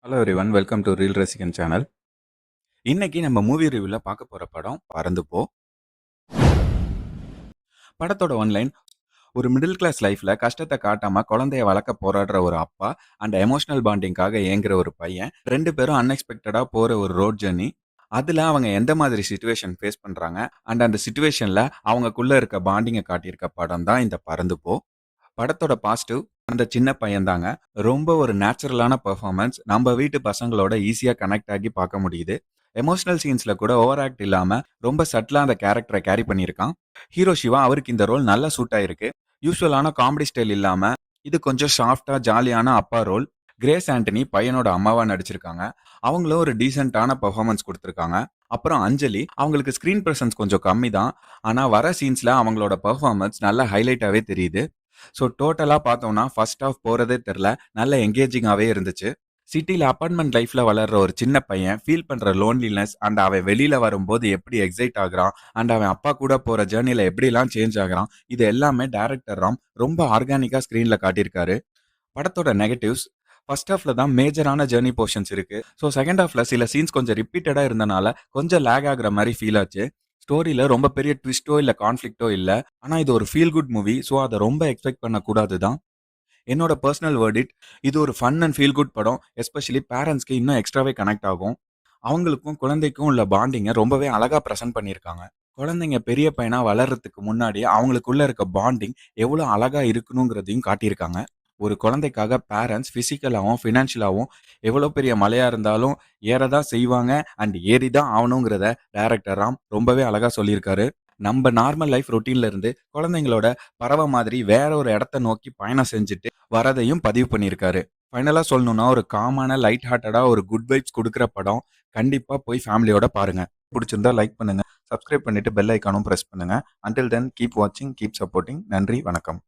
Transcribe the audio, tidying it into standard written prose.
Hello everyone, welcome to reel ரசிகன் channel. இன்னைக்கு நம்ம மூவி ரிவ்யூல பார்க்க போற படம் பறந்து போ. படத்தோட ஒன்லைன்: ஒரு மிடில் கிளாஸ் லைஃப்ல கஷ்டத்தை காட்டாம குழந்தைய வளர்க்க போராடுற ஒரு அப்பா அண்ட் எமோஷனல் பாண்டிங்காக ஏங்குற ஒரு பையன், ரெண்டு பேரும் அன்எக்ஸ்பெக்டடா போற ஒரு ரோட் ஜர்னி. அதுல அவங்க எந்த மாதிரி சுச்சுவேஷன் ஃபேஸ் பண்றாங்க அண்ட் அந்த சுச்சுவேஷன்ல அவங்கக்குள்ள இருக்க பாண்டிங்கை காட்டியிருக்க படம் தான் இந்த பறந்து போ. படத்தோட பாசிட்டிவ்: அந்த சின்ன பையன் தாங்க. ரொம்ப ஒரு நேச்சுரலான பெர்ஃபார்மன்ஸ், நம்ம வீட்டு பசங்களோட ஈஸியா கனெக்ட் ஆகி பார்க்க முடியுது. எமோஷனல் சீன்ஸ்ல கூட ஓவர் ஆக்ட் இல்லாம ரொம்ப சட்டிலா அந்த கேரக்டரை கேரி பண்ணியிருக்கான். ஹீரோ சிவா, அவருக்கு இந்த ரோல் நல்லா சூட் ஆயிருக்கு. யூஸ்வலான காமெடி ஸ்டைல் இல்லாம இது கொஞ்சம் சாஃப்டா ஜாலியான அப்பா ரோல். கிரேஸ் ஆண்டனி பையனோட அம்மாவா நடிச்சிருக்காங்க. அவங்களும் ஒரு டீசென்டான பெர்ஃபார்மன்ஸ் கொடுத்திருக்காங்க. அப்புறம் அஞ்சலி, அவங்களுக்கு ஸ்கிரீன் பிரசன்ஸ் கொஞ்சம் கம்மி தான். ஆனா வர சீன்ஸ்ல அவங்களோட பெர்ஃபார்மன்ஸ் நல்லா ஹைலைட்டாவே தெரியுது. ஸோ டோட்டலா பார்த்தோம்னா ஃபர்ஸ்ட் ஹாஃப் போறதே தெரியல. நல்ல எங்கேஜிங்காவே இருந்துச்சு. சிட்டில அபார்ட்மெண்ட் லைஃப்ல வளர்ற ஒரு சின்ன பையன் ஃபீல் பண்ற லோன்லினஸ் அண்ட் அவன் வெளியில வரும்போது எப்படி எக்ஸைட் ஆகுறான் அண்ட் அவன் அப்பா கூட போற ஜேர்னில எப்படிலாம் சேஞ்ச் ஆகுறான், இது எல்லாமே டைரக்டர் ராம் ரொம்ப ஆர்கானிக்கா ஸ்கிரீன்ல காட்டியிருக்காரு. படத்தோட நெகட்டிவ்ஸ்: ஃபர்ஸ்ட் ஹாஃப்ல தான் மேஜரான ஜேர்னி போர்ஷன்ஸ் இருக்கு. ஸோ செகண்ட் ஹாஃப்ல சில சீன்ஸ் கொஞ்சம் ரிப்பீட்டடா இருந்தனால கொஞ்சம் லேக் ஆகுற மாதிரி ஃபீல் ஆச்சு. ஸ்டோரியில ரொம்ப பெரிய ட்விஸ்டோ இல்ல கான்ஃபிளிக்டோ இல்ல. ஆனா இது ஒரு ஃபீல் குட் மூவி. ஸோ அதை ரொம்ப எக்ஸ்பெக்ட் பண்ணக்கூடாது தான் என்னோட பர்சனல் வேர்டிட். இது ஒரு ஃபன் அண்ட் ஃபீல் குட் படம். எஸ்பெஷலி பேரண்ட்ஸ்க்கு இன்னும் எக்ஸ்ட்ராவே கனெக்ட் ஆகும். அவங்களுக்கும் குழந்தைக்கும் உள்ள பாண்டிங்கை ரொம்பவே அழகா ப்ரெசென்ட் பண்ணியிருக்காங்க. குழந்தைங்க பெரிய பையனா வளர்றதுக்கு முன்னாடி அவங்களுக்குள்ள இருக்க பாண்டிங் எவ்வளோ அழகா இருக்கணுங்கிறதையும் காட்டியிருக்காங்க. ஒரு குழந்தைக்காக பேரண்ட்ஸ் பிசிக்கலாவும் ஃபினான்ஷியலாவும் எவ்வளோ பெரிய மலையா இருந்தாலும் ஏறதான் செய்வாங்க அண்ட் ஏறி தான் ஆகணுங்கிறத டைரக்டர் ராம் ரொம்பவே அழகா சொல்லியிருக்காரு. நம்ம நார்மல் லைஃப் ரொட்டீன்ல இருந்து குழந்தைங்களோட பறவை மாதிரி வேற ஒரு இடத்த நோக்கி பயணம் செஞ்சுட்டு வரதையும் பதிவு பண்ணியிருக்காரு. ஃபைனலா சொல்லணும்னா, ஒரு காமான லைட் ஹார்ட்டடா ஒரு குட் வைப்ஸ் கொடுக்குற படம். கண்டிப்பா போய் ஃபேமிலியோட பாருங்க. பிடிச்சிருந்தா லைக் பண்ணுங்க, சப்ஸ்கிரைப் பண்ணிட்டு பெல் ஐக்கானும் பிரஸ் பண்ணுங்க. அன்டில் தென் கீப் வாட்சிங், கீப் சப்போர்ட்டிங். நன்றி, வணக்கம்.